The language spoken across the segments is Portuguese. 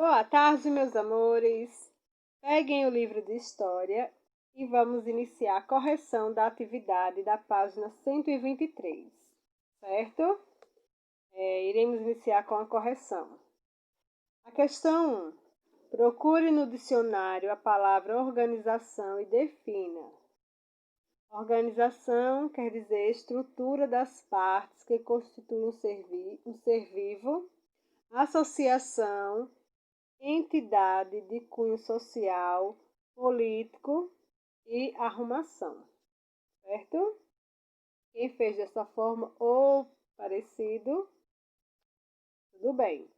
Boa tarde, meus amores. Peguem o livro de história e vamos iniciar a correção da atividade da página 123, certo? Iremos iniciar com a correção. A questão 1. Procure no dicionário a palavra organização e defina. Organização quer dizer estrutura das partes que constituem um ser vivo, associação, entidade de cunho social, político e arrumação, certo? Quem fez dessa forma ou parecido, tudo bem.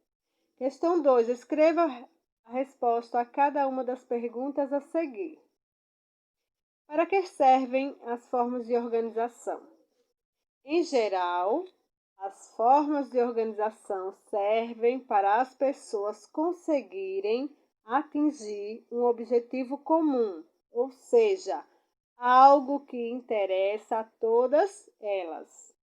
Questão 2. Escreva a resposta a cada uma das perguntas a seguir. Para que servem as formas de organização? Em geral, as formas de organização servem para as pessoas conseguirem atingir um objetivo comum, ou seja, algo que interessa a todas elas.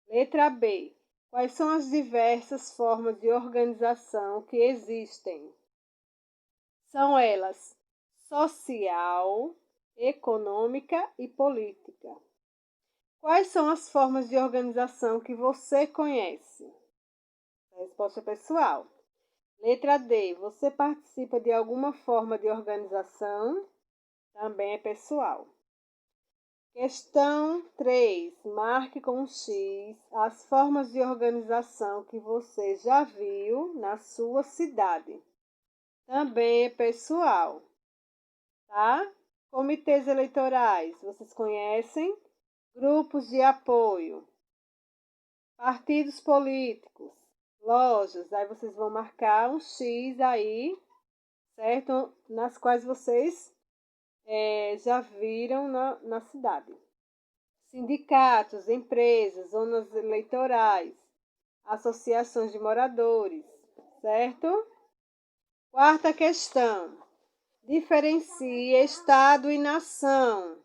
Letra B. Quais são as diversas formas de organização que existem? São elas social, econômica e política. Quais são as formas de organização que você conhece? Resposta pessoal. Letra D. Você participa de alguma forma de organização? Também é pessoal. Questão 3. Marque com um X as formas de organização que você já viu na sua cidade. Também é pessoal. Tá? Comitês eleitorais, vocês conhecem? Grupos de apoio, partidos políticos, lojas, aí vocês vão marcar um X aí, certo? Nas quais vocês já viram na cidade. Sindicatos, empresas, zonas eleitorais, associações de moradores, certo? Quarta questão. Diferencie Estado e nação.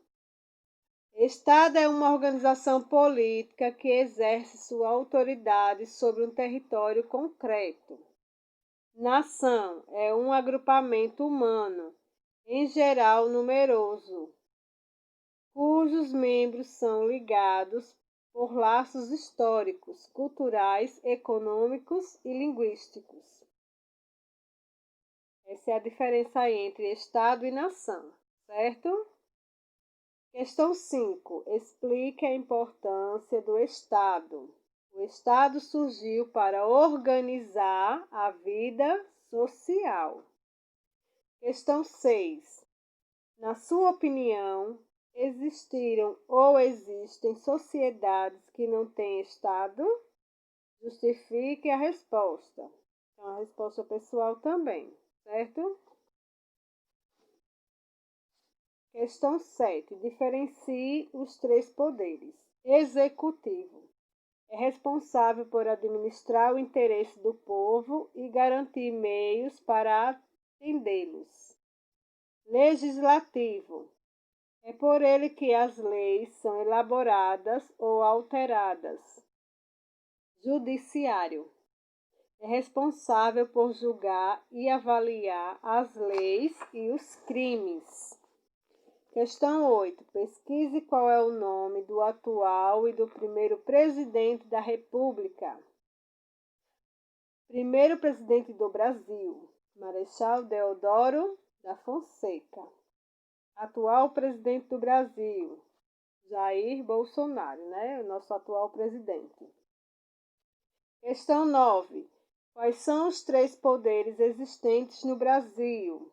Estado é uma organização política que exerce sua autoridade sobre um território concreto. Nação é um agrupamento humano, em geral numeroso, cujos membros são ligados por laços históricos, culturais, econômicos e linguísticos. Essa é a diferença entre Estado e nação, certo? Questão 5. Explique a importância do Estado. O Estado surgiu para organizar a vida social. Questão 6. Na sua opinião, existiram ou existem sociedades que não têm Estado? Justifique a resposta. Então, a resposta pessoal também, certo? Questão 7. Diferencie os três poderes. Executivo. É responsável por administrar o interesse do povo e garantir meios para atendê-los. Legislativo. É por ele que as leis são elaboradas ou alteradas. Judiciário. É responsável por julgar e avaliar as leis e os crimes. Questão 8. Pesquise qual é o nome do atual e do primeiro presidente da República. Primeiro presidente do Brasil, Marechal Deodoro da Fonseca. Atual presidente do Brasil, Jair Bolsonaro, O nosso atual presidente. Questão 9. Quais são os três poderes existentes no Brasil?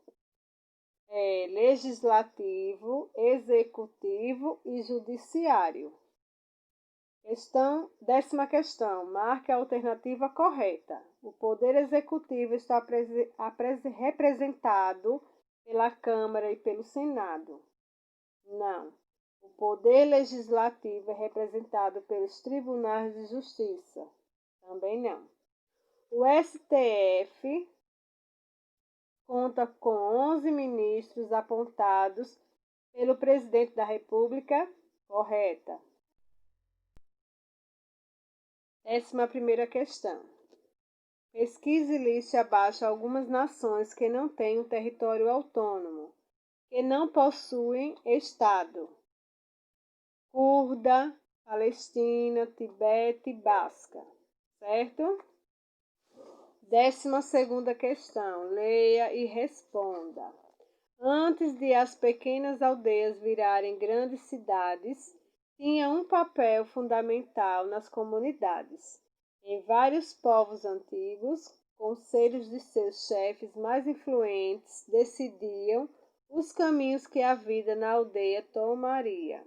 Legislativo, executivo e judiciário. Décima questão. Marque a alternativa correta. O poder executivo está representado pela Câmara e pelo Senado. Não. O poder legislativo é representado pelos tribunais de justiça. Também não. O STF conta com 11 ministros apontados pelo presidente da República. Correta. 11ª questão. Pesquise e liste abaixo algumas nações que não têm um território autônomo, que não possuem Estado. Curda, Palestina, Tibete e Basca, certo? 12ª questão, leia e responda. Antes de as pequenas aldeias virarem grandes cidades, tinha um papel fundamental nas comunidades. Em vários povos antigos, conselhos de seus chefes mais influentes decidiam os caminhos que a vida na aldeia tomaria.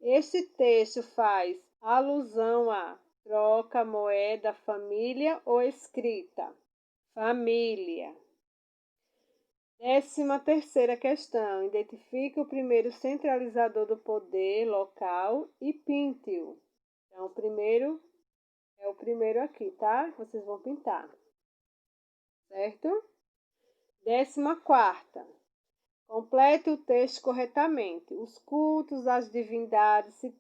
Este texto faz alusão a troca, moeda, família ou escrita? Família. 13ª questão. Identifique o primeiro centralizador do poder local e pinte-o. Então, o primeiro é o primeiro aqui, tá? Vocês vão pintar. Certo? 14ª. Complete o texto corretamente. Os cultos às divindades se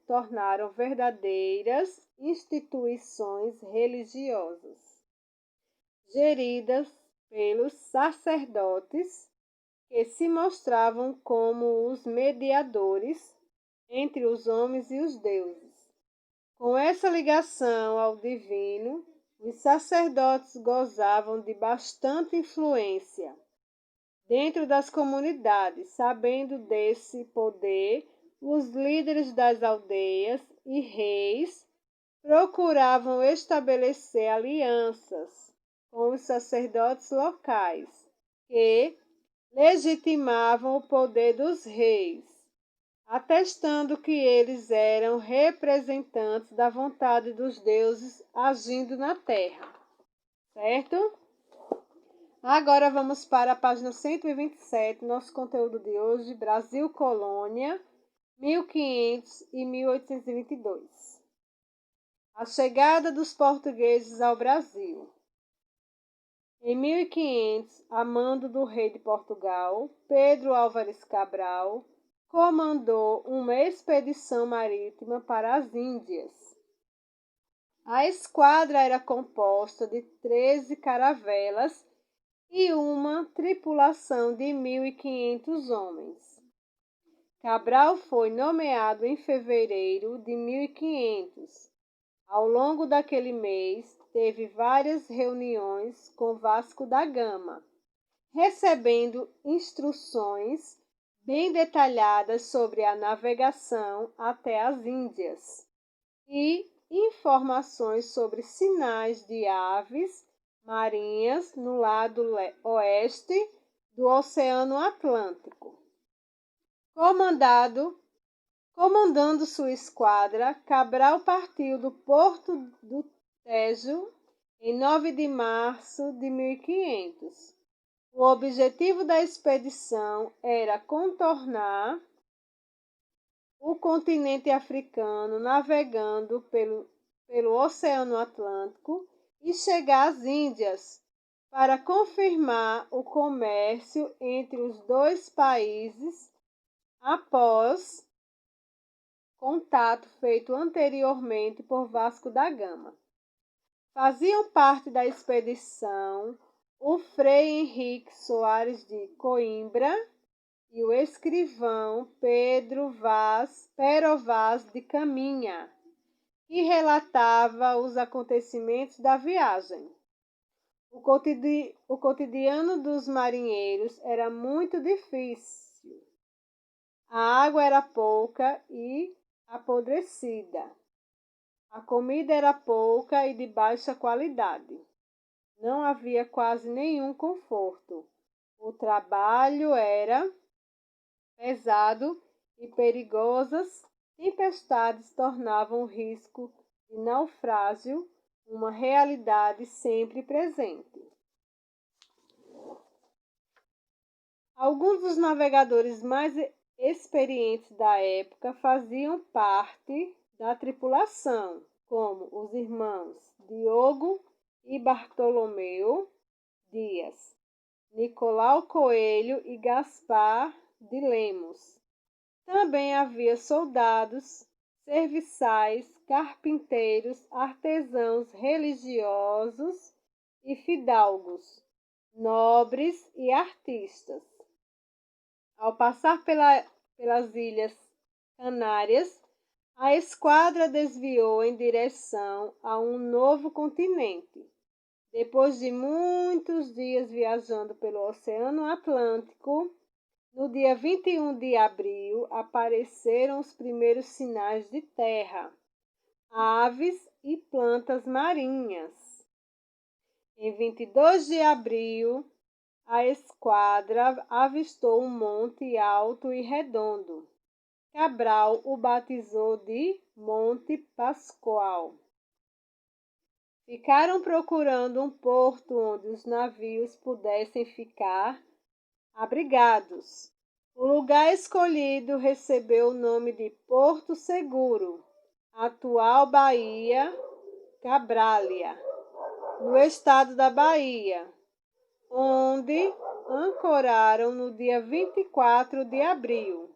tornaram verdadeiras instituições religiosas, geridas pelos sacerdotes, que se mostravam como os mediadores entre os homens e os deuses. Com essa ligação ao divino, os sacerdotes gozavam de bastante influência dentro das comunidades. Sabendo desse poder, os líderes das aldeias e reis procuravam estabelecer alianças com os sacerdotes locais, que legitimavam o poder dos reis, atestando que eles eram representantes da vontade dos deuses agindo na terra. Certo? Agora vamos para a página 127, nosso conteúdo de hoje, Brasil Colônia, 1500 e 1822. A chegada dos portugueses ao Brasil. Em 1500, a mando do rei de Portugal, Pedro Álvares Cabral, comandou uma expedição marítima para as Índias. A esquadra era composta de 13 caravelas e uma tripulação de 1.500 homens. Cabral foi nomeado em fevereiro de 1500. Ao longo daquele mês, teve várias reuniões com Vasco da Gama, recebendo instruções bem detalhadas sobre a navegação até as Índias e informações sobre sinais de aves marinhas no lado oeste do Oceano Atlântico. Comandando sua esquadra, Cabral partiu do porto do Tejo em 9 de março de 1500. O objetivo da expedição era contornar o continente africano navegando pelo Oceano Atlântico e chegar às Índias para confirmar o comércio entre os dois países após contato feito anteriormente por Vasco da Gama. Faziam parte da expedição o Frei Henrique Soares de Coimbra e o escrivão Pero Vaz de Caminha, que relatava os acontecimentos da viagem. O cotidiano dos marinheiros era muito difícil. A água era pouca e apodrecida. A comida era pouca e de baixa qualidade. Não havia quase nenhum conforto. O trabalho era pesado e perigosas tempestades tornavam o risco de naufrágio uma realidade sempre presente. Alguns dos navegadores mais experientes da época faziam parte da tripulação, como os irmãos Diogo e Bartolomeu Dias, Nicolau Coelho e Gaspar de Lemos. Também havia soldados, serviçais, carpinteiros, artesãos religiosos e fidalgos, nobres e artistas. Ao passar pelas Ilhas Canárias, a esquadra desviou em direção a um novo continente. Depois de muitos dias viajando pelo Oceano Atlântico, no dia 21 de abril apareceram os primeiros sinais de terra, aves e plantas marinhas. Em 22 de abril, a esquadra avistou um monte alto e redondo. Cabral o batizou de Monte Pascoal. Ficaram procurando um porto onde os navios pudessem ficar abrigados. O lugar escolhido recebeu o nome de Porto Seguro, atual Bahia Cabrália, no estado da Bahia, onde ancoraram no dia 24 de abril.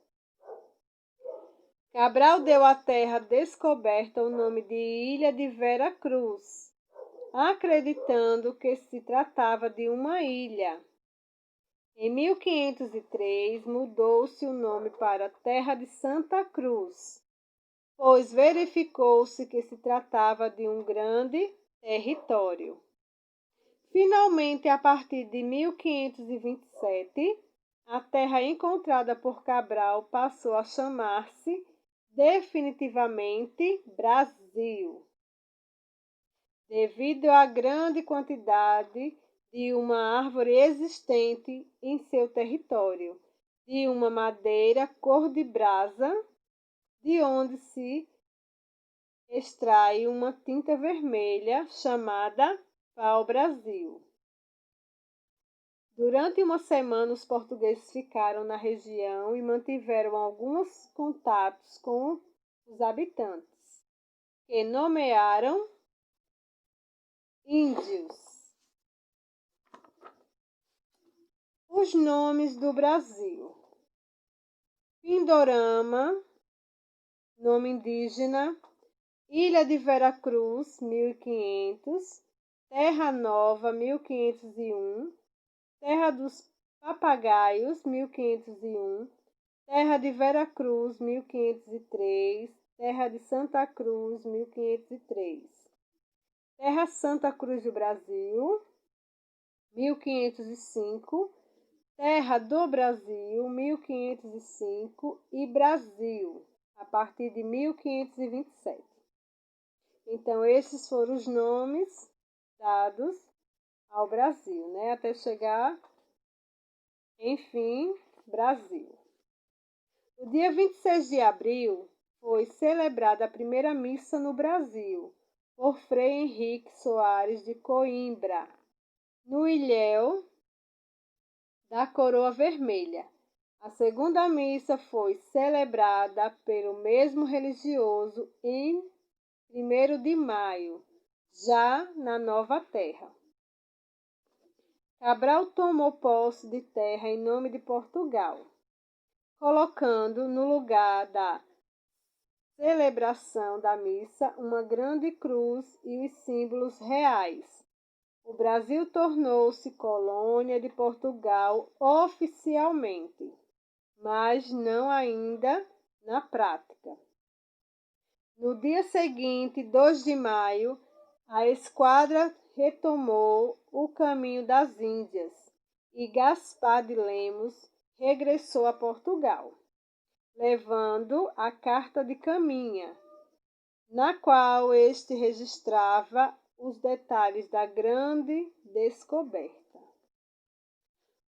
Cabral deu à terra descoberta o nome de Ilha de Vera Cruz, acreditando que se tratava de uma ilha. Em 1503, mudou-se o nome para Terra de Santa Cruz, pois verificou-se que se tratava de um grande território. Finalmente, a partir de 1527, a terra encontrada por Cabral passou a chamar-se definitivamente Brasil, devido à grande quantidade de uma árvore existente em seu território, de uma madeira cor de brasa, de onde se extrai uma tinta vermelha chamada pau-brasil. Durante uma semana, os portugueses ficaram na região e mantiveram alguns contatos com os habitantes, que nomearam índios. Os nomes do Brasil: Pindorama, nome indígena; Ilha de Vera Cruz, 1500; Terra Nova, 1501; Terra dos Papagaios, 1501; Terra de Vera Cruz, 1503; Terra de Santa Cruz, 1503; Terra Santa Cruz do Brasil, 1505; Terra do Brasil, 1505 e Brasil, a partir de 1527. Então, esses foram os nomes dados ao Brasil, né? Até chegar, enfim, Brasil. No dia 26 de abril, foi celebrada a primeira missa no Brasil, por Frei Henrique Soares de Coimbra, no ilhéu da Coroa Vermelha. A segunda missa foi celebrada pelo mesmo religioso em 1º de maio, já na Nova Terra. Cabral tomou posse de terra em nome de Portugal, colocando no lugar da celebração da missa uma grande cruz e os símbolos reais. O Brasil tornou-se colônia de Portugal oficialmente, mas não ainda na prática. No dia seguinte, 2 de maio, a esquadra retomou o caminho das Índias e Gaspar de Lemos regressou a Portugal, levando a carta de Caminha, na qual este registrava os detalhes da grande descoberta.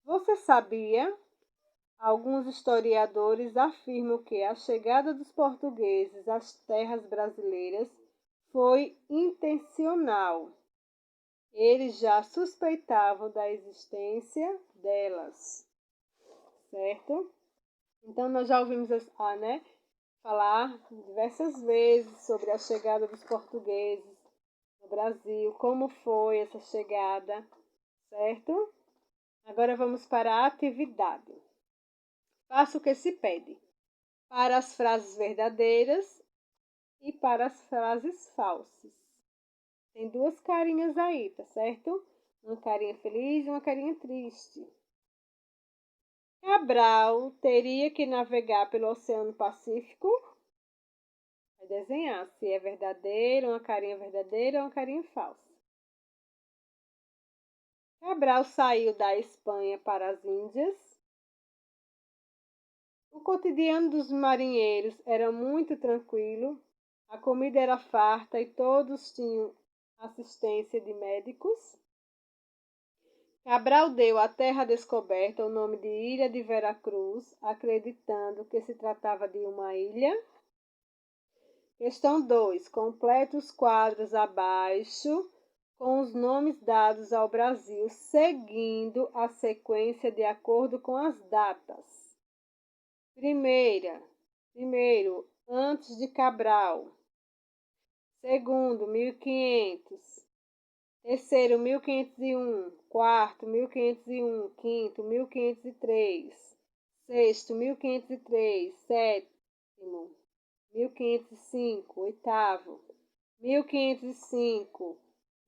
Você sabia? Alguns historiadores afirmam que a chegada dos portugueses às terras brasileiras foi intencional. Eles já suspeitavam da existência delas, certo? Então, nós já ouvimos falar diversas vezes sobre a chegada dos portugueses no Brasil, como foi essa chegada, certo? Agora vamos para a atividade. Faça o que se pede, para as frases verdadeiras e para as frases falsas. Tem duas carinhas aí, tá certo? uma carinha feliz e uma carinha triste. Cabral teria que navegar pelo Oceano Pacífico. Vai desenhar se é verdadeiro, uma carinha verdadeira ou uma carinha falsa. Cabral saiu da Espanha para as Índias. O cotidiano dos marinheiros era muito tranquilo, a comida era farta e todos tinham assistência de médicos. Cabral deu à terra descoberta o nome de Ilha de Veracruz, acreditando que se tratava de uma ilha. Questão 2. Complete os quadros abaixo com os nomes dados ao Brasil, seguindo a sequência de acordo com as datas. Primeiro, antes de Cabral. Segundo, 1500. Terceiro, 1501. Quarto, 1501. Quinto, 1503. Sexto, 1503. Sétimo, 1505. Oitavo, 1505.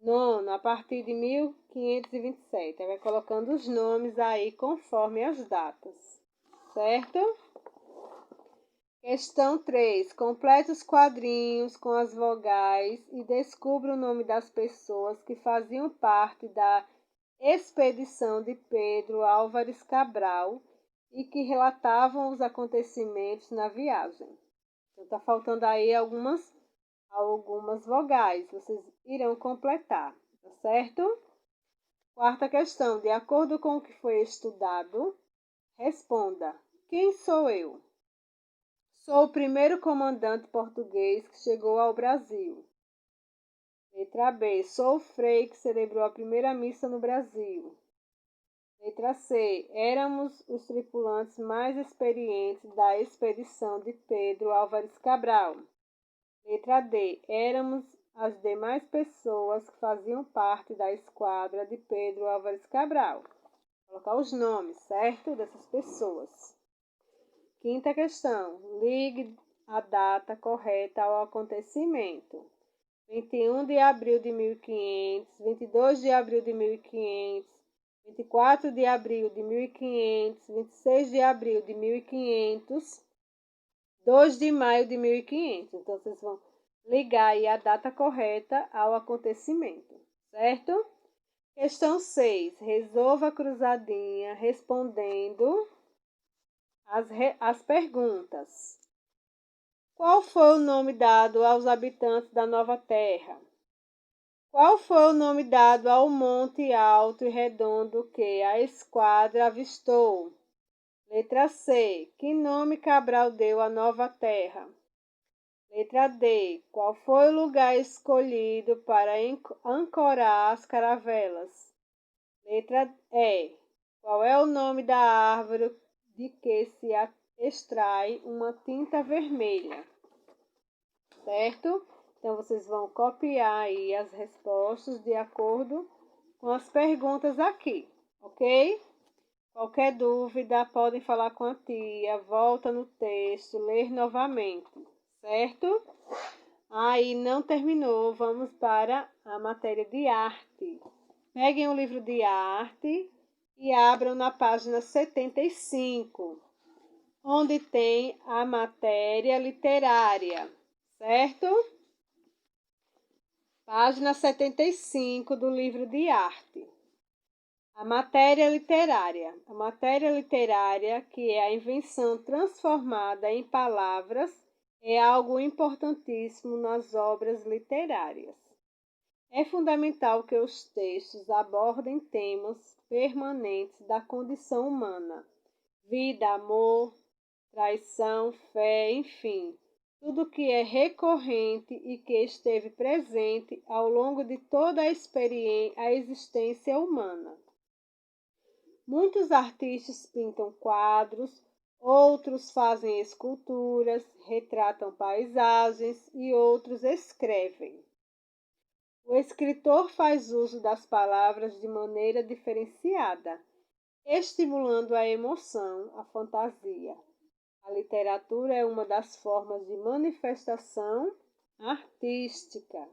Nono, a partir de 1527. Aí vai colocando os nomes aí conforme as datas, certo? Questão 3. Complete os quadrinhos com as vogais e descubra o nome das pessoas que faziam parte da expedição de Pedro Álvares Cabral e que relatavam os acontecimentos na viagem. Então, tá faltando aí algumas vogais. Vocês irão completar, tá certo? Quarta questão. De acordo com o que foi estudado, responda: quem sou eu? Sou o primeiro comandante português que chegou ao Brasil. Letra B. Sou o frei que celebrou a primeira missa no Brasil. Letra C. Éramos os tripulantes mais experientes da expedição de Pedro Álvares Cabral. Letra D. Éramos as demais pessoas que faziam parte da esquadra de Pedro Álvares Cabral. Vou colocar os nomes, certo? Dessas pessoas. Quinta questão. Ligue a data correta ao acontecimento. 21 de abril de 1500, 22 de abril de 1500, 24 de abril de 1500, 26 de abril de 1500, 2 de maio de 1500. Então, vocês vão ligar aí a data correta ao acontecimento, certo? Questão 6. Resolva a cruzadinha respondendo as perguntas. Qual foi o nome dado aos habitantes da Nova Terra? Qual foi o nome dado ao monte alto e redondo que a esquadra avistou? Letra C. Que nome Cabral deu à Nova Terra? Letra D. Qual foi o lugar escolhido para ancorar as caravelas? Letra E. Qual é o nome da árvore de que se extrai uma tinta vermelha? Certo? Então, vocês vão copiar aí as respostas de acordo com as perguntas aqui, ok? Qualquer dúvida, podem falar com a tia, volta no texto, ler novamente, certo? Aí, não terminou, vamos para a matéria de arte. Peguem o livro de arte e abram na página 75, onde tem a matéria literária, certo? Página 75 do livro de arte. A matéria literária. A matéria literária, que é a invenção transformada em palavras, é algo importantíssimo nas obras literárias. É fundamental que os textos abordem temas permanentes da condição humana: vida, amor, traição, fé, enfim, tudo que é recorrente e que esteve presente ao longo de toda a existência humana. Muitos artistas pintam quadros, outros fazem esculturas, retratam paisagens e outros escrevem. O escritor faz uso das palavras de maneira diferenciada, estimulando a emoção, a fantasia. A literatura é uma das formas de manifestação artística,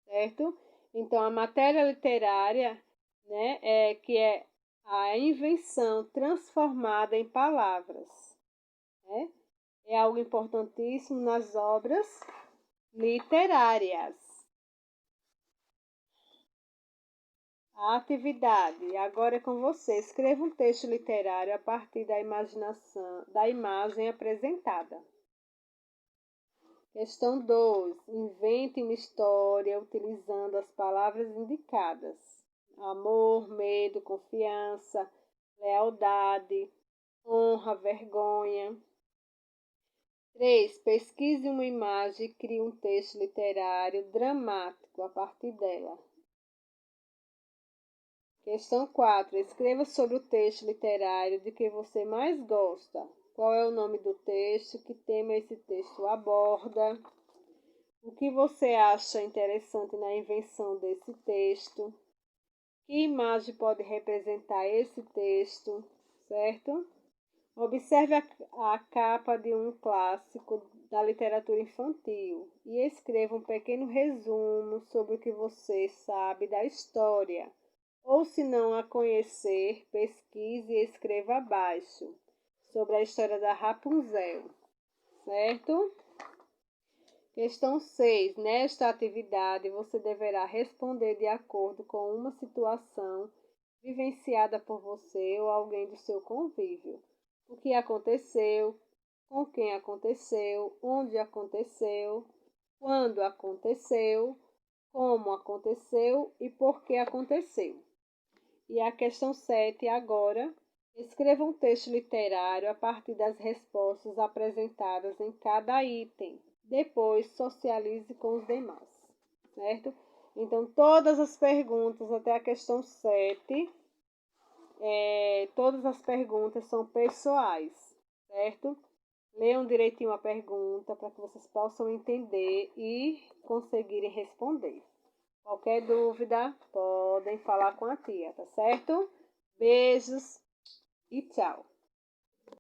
certo? Então, a matéria literária, né, que é a invenção transformada em palavras, né? É algo importantíssimo nas obras literárias. A atividade, agora é com você. Escreva um texto literário a partir da imaginação, da imagem apresentada. Questão 2. Invente uma história utilizando as palavras indicadas: amor, medo, confiança, lealdade, honra, vergonha. 3. Pesquise uma imagem e crie um texto literário dramático a partir dela. Questão 4. Escreva sobre o texto literário de que você mais gosta. Qual é o nome do texto? Que tema esse texto aborda? O que você acha interessante na invenção desse texto? Que imagem pode representar esse texto? Certo? Observe a capa de um clássico da literatura infantil e escreva um pequeno resumo sobre o que você sabe da história. Ou, se não a conhecer, pesquise e escreva abaixo sobre a história da Rapunzel, certo? Questão 6. Nesta atividade, você deverá responder de acordo com uma situação vivenciada por você ou alguém do seu convívio. O que aconteceu, com quem aconteceu, onde aconteceu, quando aconteceu, como aconteceu e por que aconteceu. E a questão 7 agora. Escreva um texto literário a partir das respostas apresentadas em cada item. Depois, socialize com os demais, certo? Então, todas as perguntas até a questão 7, todas as perguntas são pessoais, certo? Leiam direitinho a pergunta para que vocês possam entender e conseguirem responder. Qualquer dúvida, podem falar com a tia, tá certo? Beijos e tchau!